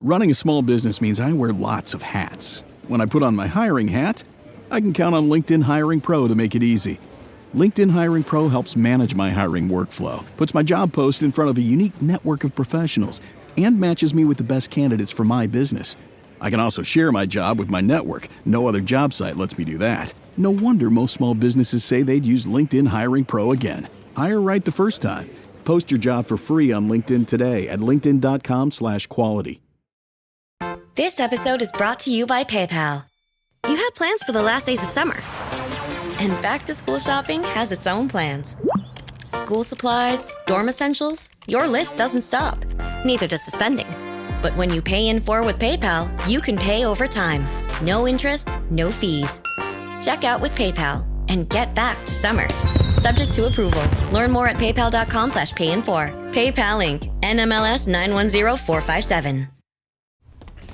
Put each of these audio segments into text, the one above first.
Running a small business means I wear lots of hats. When I put on my hiring hat, I can count on LinkedIn Hiring Pro to make it easy. LinkedIn Hiring Pro helps manage my hiring workflow, puts my job post in front of a unique network of professionals, and matches me with the best candidates for my business. I can also share my job with my network. No other job site lets me do that. No wonder most small businesses say they'd use LinkedIn Hiring Pro again. Hire right the first time. Post your job for free on LinkedIn today at linkedin.com/quality. This episode is brought to you by PayPal. You had plans for the last days of summer. And back-to-school shopping has its own plans. School supplies, dorm essentials, your list doesn't stop. Neither does the spending. But when you pay in full with PayPal, you can pay over time. No interest, no fees. Check out with PayPal and get back to summer. Subject to approval. Learn more at paypal.com/payinfor. PayPal Inc. NMLS 910457.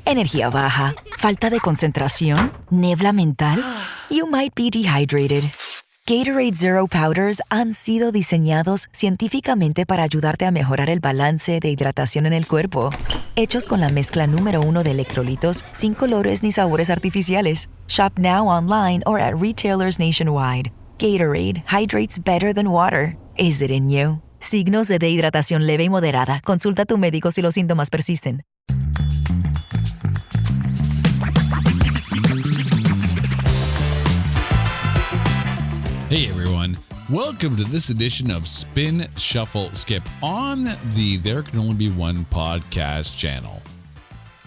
Energía baja, falta de concentración, niebla mental. You might be dehydrated. Gatorade Zero Powders han sido diseñados científicamente para ayudarte a mejorar el balance de hidratación en el cuerpo. Hechos con la mezcla número 1 de electrolitos, sin colores ni sabores artificiales. Shop now online or at retailers nationwide. Gatorade hydrates better than water. Is it in you? Signos de dehidratación leve y moderada. Consulta a tu médico si los síntomas persisten. Hey everyone, welcome to this edition of Spin, Shuffle, Skip on the There Can Only Be One podcast channel.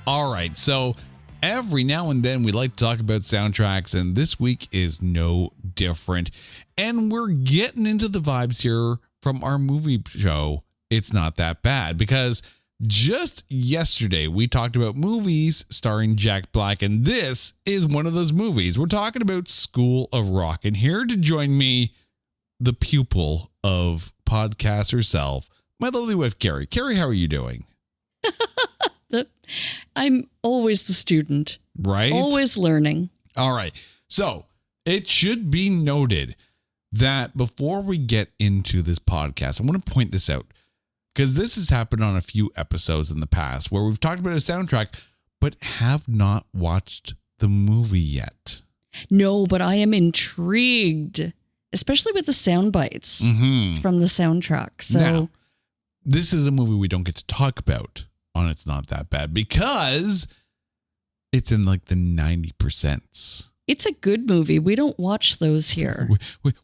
All right, so every now and then we like to talk about soundtracks, and this week is no different. And we're getting into the vibes here from our movie show, It's Not That Bad, because just yesterday we talked about movies starring Jack Black, and this is one of those movies. We're talking about School of Rock, and here to join me, the pupil of podcast herself, my lovely wife, Carrie. Carrie, how are you doing? I'm always the student. Right? Always learning. All right. So it should be noted that before we get into this podcast, I want to point this out, because this has happened on a few episodes in the past where we've talked about a soundtrack, but have not watched the movie yet. No, but I am intrigued, especially with the sound bites from the soundtrack. So now, this is a movie we don't get to talk about on It's Not That Bad because it's in like the 90%. It's a good movie. We don't watch those here.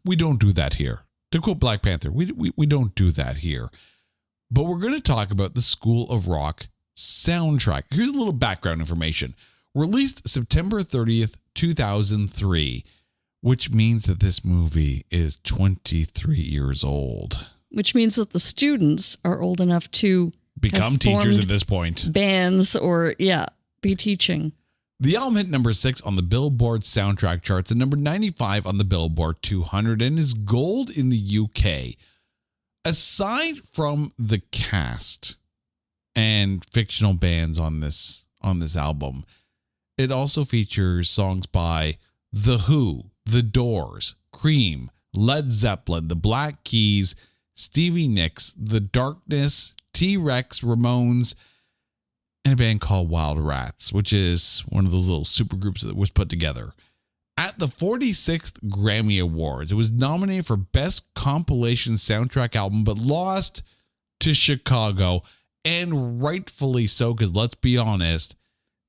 We don't do that here. To quote Black Panther, we don't do that here. But we're going to talk about the School of Rock soundtrack. Here's a little background information. Released September 30th, 2003, which means that this movie is 23 years old. Which means that the students are old enough to become teachers at this point. Bands or, be teaching. The album hit number 6 on the Billboard soundtrack charts and number 95 on the Billboard 200 and is gold in the UK. Aside from the cast and fictional bands on this album, it also features songs by The Who, The Doors, Cream, Led Zeppelin, The Black Keys, Stevie Nicks, The Darkness, T-Rex, Ramones, and a band called Wild Rats, which is one of those little supergroups that was put together. At the 46th Grammy Awards, it was nominated for Best Compilation Soundtrack Album, but lost to Chicago, and rightfully so, because let's be honest,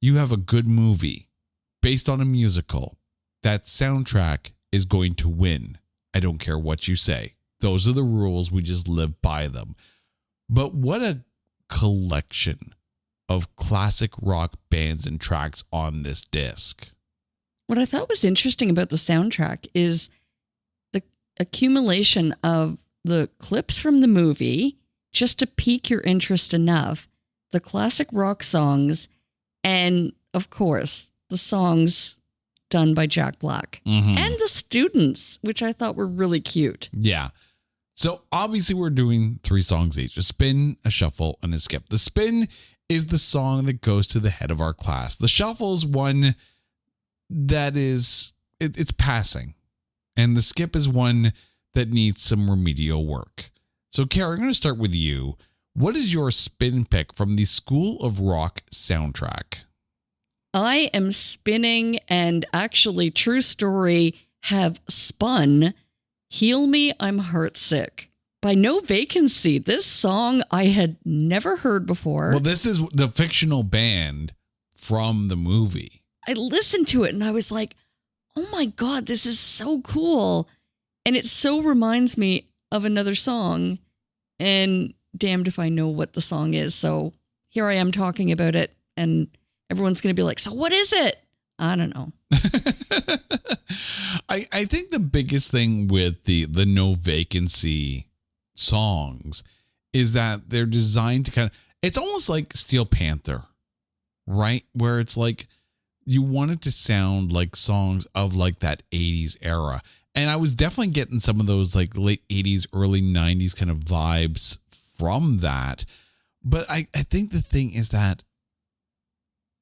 you have a good movie based on a musical. That soundtrack is going to win. I don't care what you say. Those are the rules. We just live by them. But what a collection of classic rock bands and tracks on this disc. What I thought was interesting about the soundtrack is the accumulation of the clips from the movie, just to pique your interest enough, the classic rock songs, and of course, the songs done by Jack Black and the students, which I thought were really cute. Yeah. So obviously we're doing 3 songs each, a spin, a shuffle, and a skip. The spin is the song that goes to the head of our class. The shuffle is one that is, it's passing. And the skip is one that needs some remedial work. So Carrie, I'm going to start with you. What is your spin pick from the School of Rock soundtrack? I am spinning and actually, true story, have spun Heal Me, I'm Heartsick by No Vacancy. This song I had never heard before. Well, this is the fictional band from the movie. I listened to it and I was like, oh my God, this is so cool. And it so reminds me of another song. And damned if I know what the song is. So here I am talking about it and everyone's going to be like, so what is it? I don't know. I think the biggest thing with the No Vacancy songs is that they're designed to kind of, it's almost like Steel Panther, right? Where it's like you want it to sound like songs of like that 80s era. And I was definitely getting some of those like late 80s, early 90s kind of vibes from that. But I think the thing is that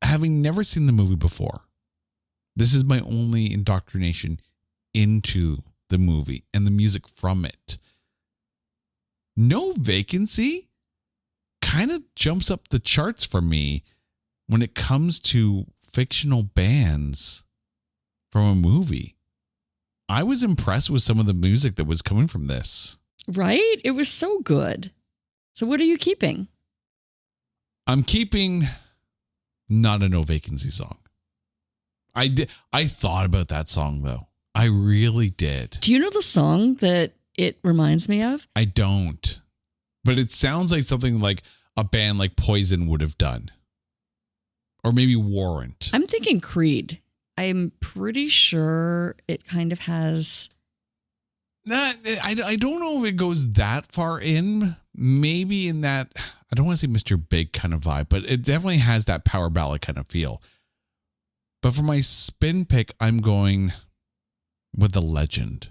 having never seen the movie before, this is my only indoctrination into the movie and the music from it. No Vacancy kind of jumps up the charts for me when it comes to fictional bands from a movie. I was impressed with some of the music that was coming from this. Right? It was so good. So what are you keeping? I'm keeping not a No Vacancy song. I thought about that song though. I really did. Do you know the song that it reminds me of? I don't. But it sounds like something like a band like Poison would have done. Or maybe Warrant. I'm thinking Creed. I'm pretty sure it kind of has... I don't know if it goes that far in. Maybe in that, I don't want to say Mr. Big kind of vibe, but it definitely has that power ballad kind of feel. But for my spin pick, I'm going with a legend,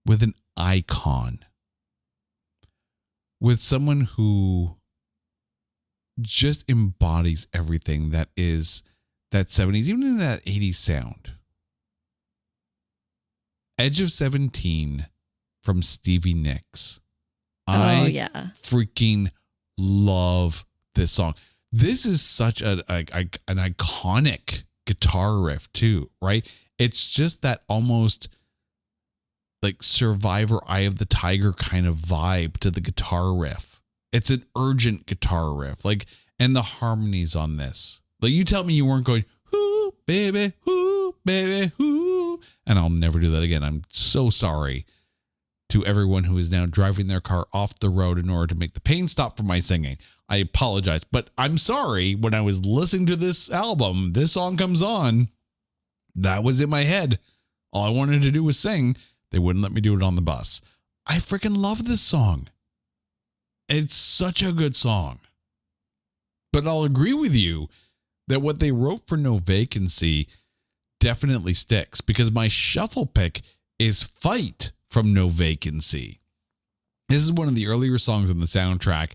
with an icon, with someone who just embodies everything that is that 70s, even in that 80s sound. Edge of 17 from Stevie Nicks. I freaking love this song. This is such an iconic guitar riff too, right? It's just that almost like Survivor Eye of the Tiger kind of vibe to the guitar riff. It's an urgent guitar riff, like, and the harmonies on this. Like, you tell me you weren't going, "Ooh, baby, ooh, baby, ooh," and I'll never do that again. I'm so sorry to everyone who is now driving their car off the road in order to make the pain stop from my singing. I apologize, but I'm sorry. When I was listening to this album, this song comes on. That was in my head. All I wanted to do was sing. They wouldn't let me do it on the bus. I freaking love this song. It's such a good song. But I'll agree with you that what they wrote for No Vacancy definitely sticks, because my shuffle pick is Fight from No Vacancy. This is one of the earlier songs on the soundtrack.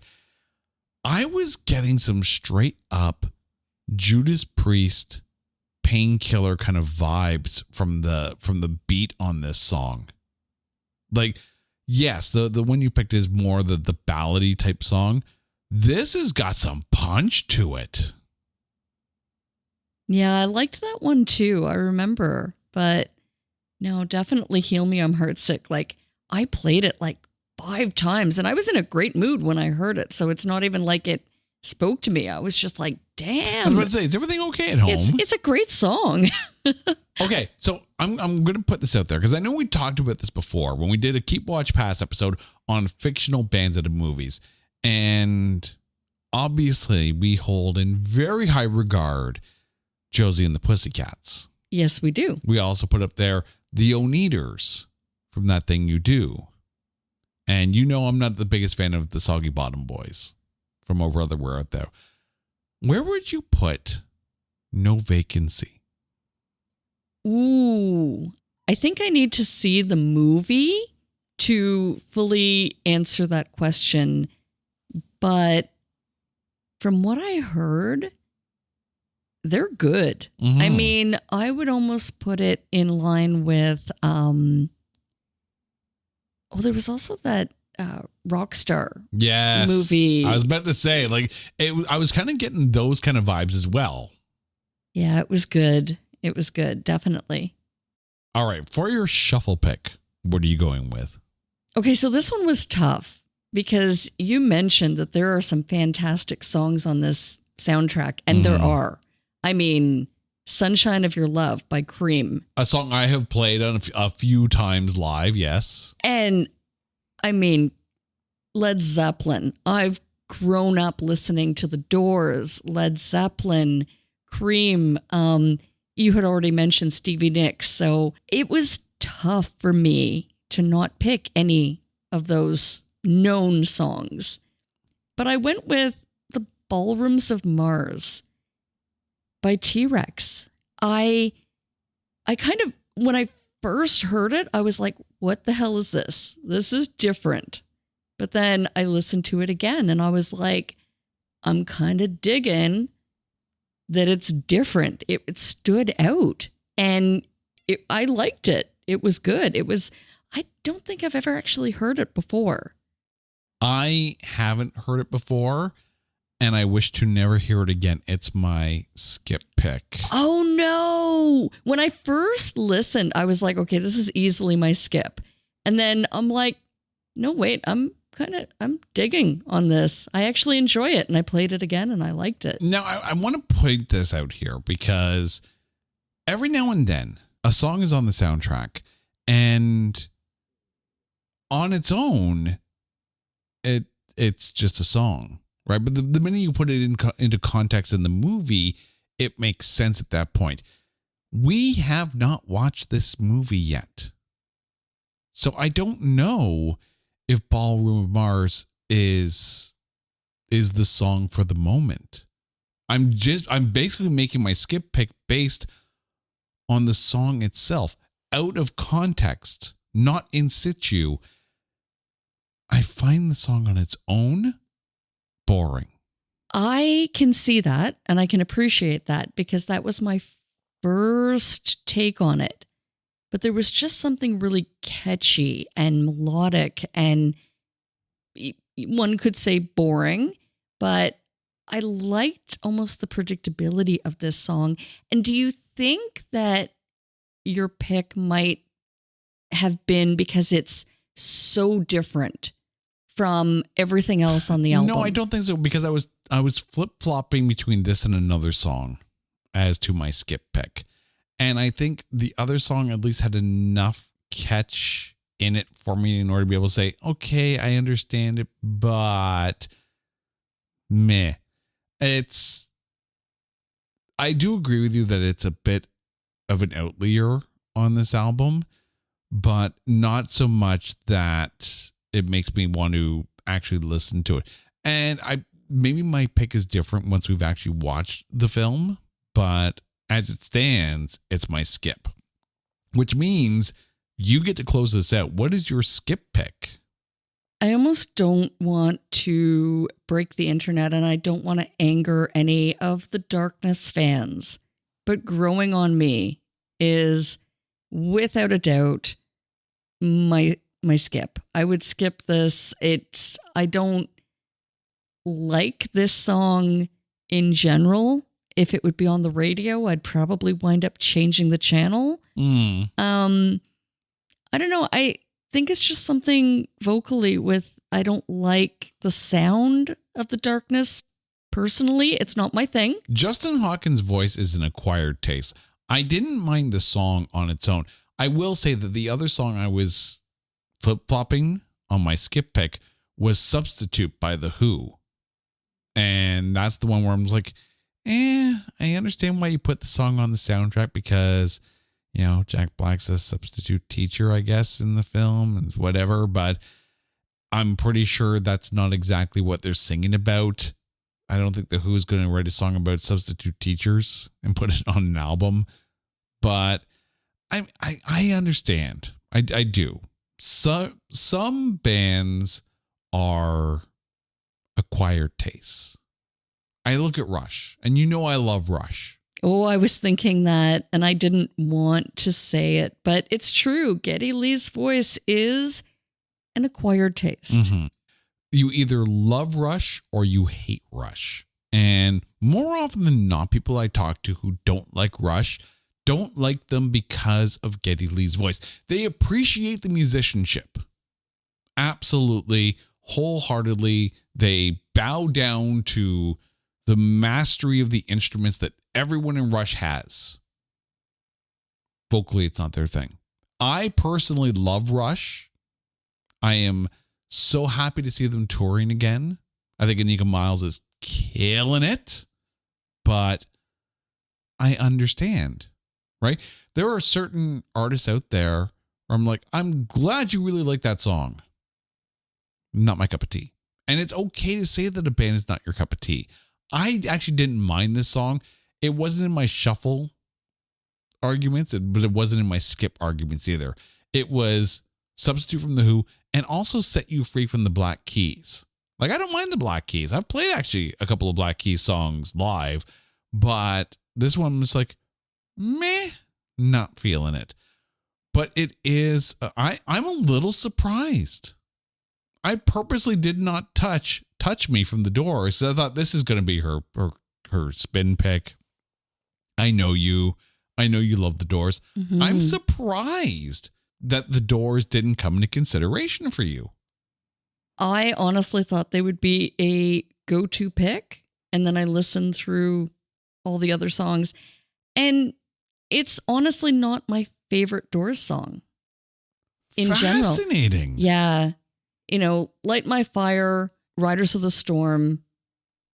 I was getting some straight up Judas Priest Painkiller kind of vibes from the beat on this song. Like, yes, the one you picked is more the ballady type song. This has got some punch to it. Yeah, I liked that one too. I remember, but no, definitely Heal Me, I'm Heartsick. Like, I played it like 5 times and I was in a great mood when I heard it. So it's not even like it spoke to me. I was just like, damn. I was about to say, is everything okay at home? It's a great song. Okay, so I'm going to put this out there because I know we talked about this before when we did a Keep Watch Pass episode on fictional bands out of movies. And obviously we hold in very high regard Josie and the Pussycats. Yes, we do. We also put up there the Oneaters from That Thing You Do. And you know I'm not the biggest fan of the Soggy Bottom Boys from Over Other We're Out There. Where would you put No Vacancy? Ooh, I think I need to see the movie to fully answer that question. But from what I heard, they're good. Mm-hmm. I mean, I would almost put it in line with, there was also that Rockstar Yes. movie. I was about to say, like, I was kind of getting those kind of vibes as well. Yeah, it was good. It was good, definitely. All right, for your shuffle pick, what are you going with? Okay, so this one was tough because you mentioned that there are some fantastic songs on this soundtrack, and there are. I mean, Sunshine of Your Love by Cream. A song I have played on a few times live, yes. And I mean, Led Zeppelin. I've grown up listening to The Doors, Led Zeppelin, Cream. You had already mentioned Stevie Nicks. So it was tough for me to not pick any of those known songs. But I went with The Ballrooms of Mars by T-Rex. I kind of, when I first heard it, I was like, what the hell is this? This is different. But then I listened to it again and I was like, I'm kind of digging that it's different. It stood out and I liked it. It was good. I don't think I've ever actually heard it before. I haven't heard it before, and I wish to never hear it again. It's my skip pick. Oh no. When I first listened, I was like, okay, this is easily my skip. And then I'm like, no, wait, I'm digging on this. I actually enjoy it. And I played it again and I liked it. Now, I want to point this out here because every now and then a song is on the soundtrack and on its own, it's just a song, right? But the minute you put it into context in the movie, it makes sense at that point. We have not watched this movie yet. So I don't know if Ballroom of Mars is the song for the moment. I'm basically making my skip pick based on the song itself, out of context, not in situ. I find the song on its own boring. I can see that and I can appreciate that because that was my first take on it. But there was just something really catchy and melodic and one could say boring, but I liked almost the predictability of this song. And do you think that your pick might have been because it's so different from everything else on the album? No, I don't think so, because I was flip-flopping between this and another song as to my skip pick. And I think the other song at least had enough catch in it for me in order to be able to say, okay, I understand it, but meh. I do agree with you that it's a bit of an outlier on this album, but not so much that it makes me want to actually listen to it. And maybe my pick is different once we've actually watched the film, but as it stands, it's my skip, which means you get to close this out. What is your skip pick? I almost don't want to break the internet and I don't want to anger any of the Darkness fans, but Growing on Me is without a doubt my skip. I would skip this. I don't like this song in general. If it would be on the radio, I'd probably wind up changing the channel. I don't know. I think it's just something vocally with, I don't like the sound of the Darkness. Personally, it's not my thing. Justin Hawkins' voice is an acquired taste. I didn't mind the song on its own. I will say that the other song I was flip-flopping on my skip pick was Substitute by The Who. And that's the one where I'm like, I understand why you put the song on the soundtrack because, you know, Jack Black's a substitute teacher, I guess, in the film and whatever, but I'm pretty sure that's not exactly what they're singing about. I don't think The Who is going to write a song about substitute teachers and put it on an album, but I understand. I do. So some bands are acquired tastes. I look at Rush, and you know I love Rush. Oh, I was thinking that, and I didn't want to say it, but it's true. Geddy Lee's voice is an acquired taste. Mm-hmm. You either love Rush or you hate Rush. And more often than not, people I talk to who don't like Rush don't like them because of Geddy Lee's voice. They appreciate the musicianship. Absolutely, wholeheartedly. They bow down to the mastery of the instruments that everyone in Rush has. Vocally, it's not their thing. I personally love Rush. I am so happy to see them touring again. I think Anika Miles is killing it, but I understand, right? There are certain artists out there where I'm like, I'm glad you really like that song. Not my cup of tea. And it's okay to say that a band is not your cup of tea. I actually didn't mind this song. It wasn't in my shuffle arguments, but it wasn't in my skip arguments either. It was Substitute from The Who and also Set You Free from the Black Keys. Like, I don't mind the Black Keys. I've played actually a couple of Black Keys songs live, but this one was like, meh, not feeling it. But it is, I'm a little surprised. I purposely did not touch me from the Doors. So I thought this is going to be her spin pick. I know you love the Doors. Mm-hmm. I'm surprised that the Doors didn't come into consideration for you. I honestly thought they would be a go-to pick. And then I listened through all the other songs. And it's honestly not my favorite Doors song in general. Fascinating. Yeah. Light My Fire, Riders of the Storm.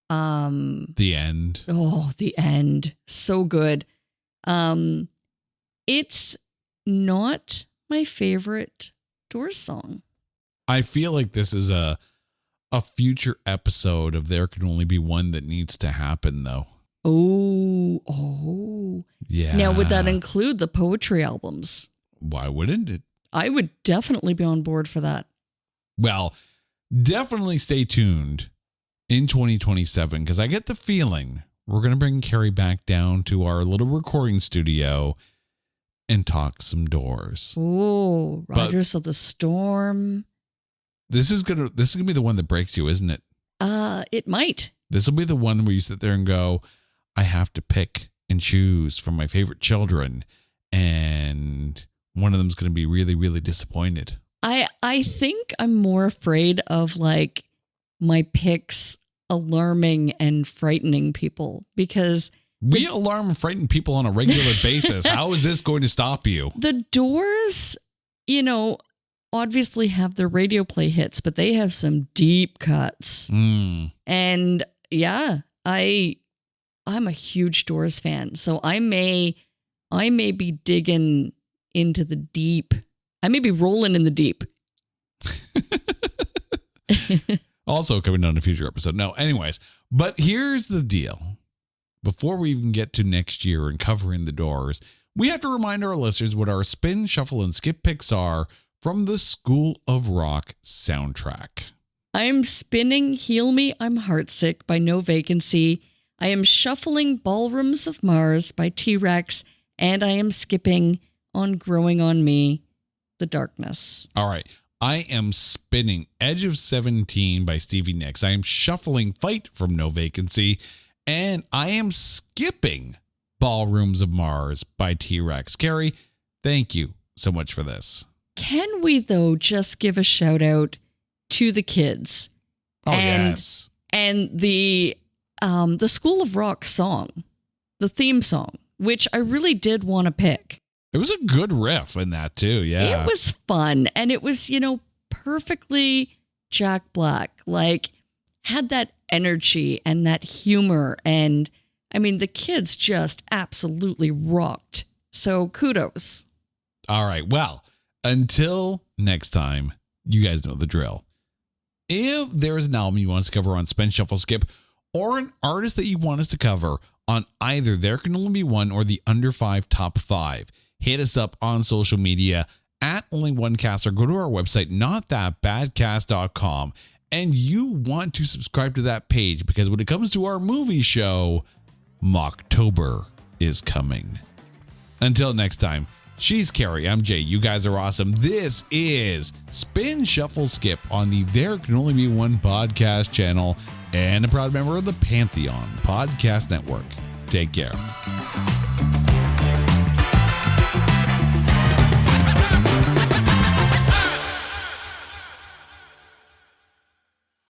The End. Oh, The End. So good. It's not my favorite Doors song. I feel like this is a future episode of There Can Only Be One that needs to happen, though. Oh. Yeah. Now, would that include the poetry albums? Why wouldn't it? I would definitely be on board for that. Well, definitely stay tuned in 2027 because I get the feeling we're going to bring Carrie back down to our little recording studio and talk some Doors. Oh, Riders of the Storm. This is gonna be the one that breaks you, isn't it? It might. This will be the one where you sit there and go, I have to pick and choose from my favorite children, and one of them's going to be really, really disappointed. I think I'm more afraid of like my picks alarming and frightening people because we alarm and frighten people on a regular basis. How is this going to stop you? The Doors, obviously have their radio play hits, but they have some deep cuts. And yeah, I'm a huge Doors fan. So I may be digging into the deep. I may be rolling in the deep. Also coming on a future episode. No, anyways, but here's the deal. Before we even get to next year and covering the Doors, we have to remind our listeners what our spin, shuffle, and skip picks are from the School of Rock soundtrack. I am spinning Heal Me, I'm Heartsick by No Vacancy. I am shuffling Ballrooms of Mars by T-Rex. And I am skipping On Growing on Me, The Darkness. All right. I am spinning Edge of 17 by Stevie Nicks. I am shuffling Fight from No Vacancy. And I am skipping Ballrooms of Mars by T-Rex. Carrie, thank you so much for this. Can we, though, just give a shout out to the kids? Oh, yes. And the School of Rock song, the theme song, which I really did want to pick. It was a good riff in that too, yeah. It was fun, and it was, perfectly Jack Black. Like, had that energy and that humor, and I mean, the kids just absolutely rocked. So kudos. All right, well, until next time, you guys know the drill. If there is an album you want us to cover on Spin Shuffle Skip, or an artist that you want us to cover on either There Can Only Be One or the Under 5 Top 5, hit us up on social media at Only One Cast or go to our website, notthatbadcast.com. And you want to subscribe to that page because when it comes to our movie show, Mocktober is coming. Until next time, She's Carrie. I'm Jay. You guys are awesome. This is Spin Shuffle Skip on the There Can Only Be One podcast channel and a proud member of the Pantheon Podcast Network. Take care.